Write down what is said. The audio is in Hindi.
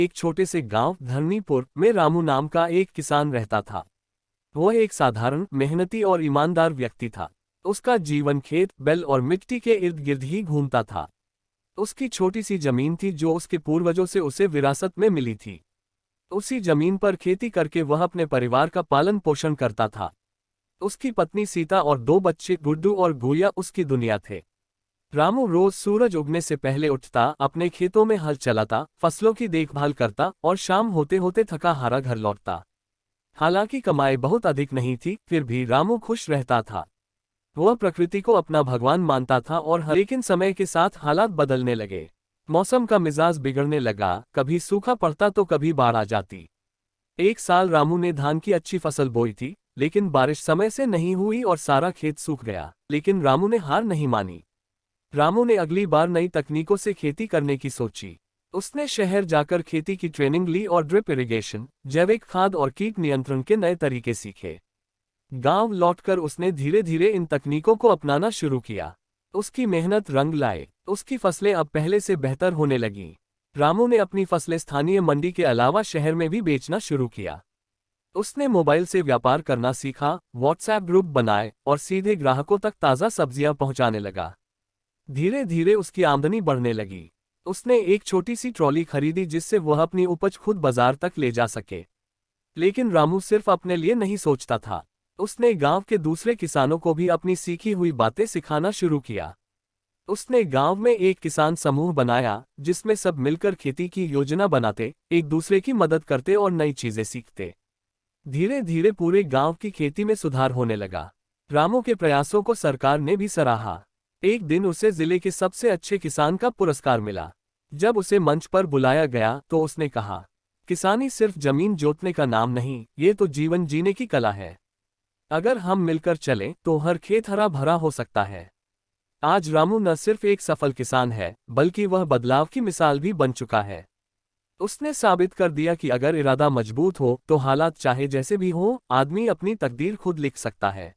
एक छोटे से गांव धरनीपुर में रामू नाम का एक किसान रहता था। वह एक साधारण, मेहनती और ईमानदार व्यक्ति था। उसका जीवन खेत, बैल और मिट्टी के इर्द गिर्द ही घूमता था। उसकी छोटी सी जमीन थी जो उसके पूर्वजों से उसे विरासत में मिली थी। उसी जमीन पर खेती करके वह अपने परिवार का पालन पोषण करता था। उसकी पत्नी सीता और 2 बच्चे गुड्डू और गुड़िया उसकी दुनिया थे। रामू रोज सूरज उगने से पहले उठता, अपने खेतों में हल चलाता, फसलों की देखभाल करता और शाम होते होते थका हारा घर लौटता। हालांकि कमाई बहुत अधिक नहीं थी, फिर भी रामू खुश रहता था। वह प्रकृति को अपना भगवान मानता था और लेकिन समय के साथ हालात बदलने लगे। मौसम का मिजाज बिगड़ने लगा, कभी सूखा पड़ता तो कभी बाढ़ आ जाती। एक साल रामू ने धान की अच्छी फसल बोई थी, लेकिन बारिश समय से नहीं हुई और सारा खेत सूख गया। लेकिन रामू ने हार नहीं मानी। रामू ने अगली बार नई तकनीकों से खेती करने की सोची। उसने शहर जाकर खेती की ट्रेनिंग ली और ड्रिप इरिगेशन, जैविक खाद और कीट नियंत्रण के नए तरीके सीखे। गांव लौटकर उसने धीरे धीरे इन तकनीकों को अपनाना शुरू किया। उसकी मेहनत रंग लाए। उसकी फसलें अब पहले से बेहतर होने लगीं। रामू ने अपनी फसलें स्थानीय मंडी के अलावा शहर में भी बेचना शुरू किया। उसने मोबाइल से व्यापार करना सीखा, व्हाट्सएप ग्रुप बनाए और सीधे ग्राहकों तक ताज़ा सब्जियां पहुंचाने लगा। धीरे धीरे उसकी आमदनी बढ़ने लगी। उसने एक छोटी सी ट्रॉली खरीदी जिससे वह अपनी उपज खुद बाजार तक ले जा सके। लेकिन रामू सिर्फ अपने लिए नहीं सोचता था। उसने गांव के दूसरे किसानों को भी अपनी सीखी हुई बातें सिखाना शुरू किया। उसने गांव में एक किसान समूह बनाया जिसमें सब मिलकर खेती की योजना बनाते, एक दूसरे की मदद करते और नई चीजें सीखते। धीरे धीरे पूरे गांव की खेती में सुधार होने लगा। रामू के प्रयासों को सरकार ने भी सराहा। एक दिन उसे जिले के सबसे अच्छे किसान का पुरस्कार मिला। जब उसे मंच पर बुलाया गया तो उसने कहा, किसानी सिर्फ जमीन जोतने का नाम नहीं, ये तो जीवन जीने की कला है। अगर हम मिलकर चलें तो हर खेत हरा भरा हो सकता है। आज रामू न सिर्फ एक सफल किसान है, बल्कि वह बदलाव की मिसाल भी बन चुका है। उसने साबित कर दिया कि अगर इरादा मजबूत हो तो हालात चाहे जैसे भी हो, आदमी अपनी तकदीर खुद लिख सकता है।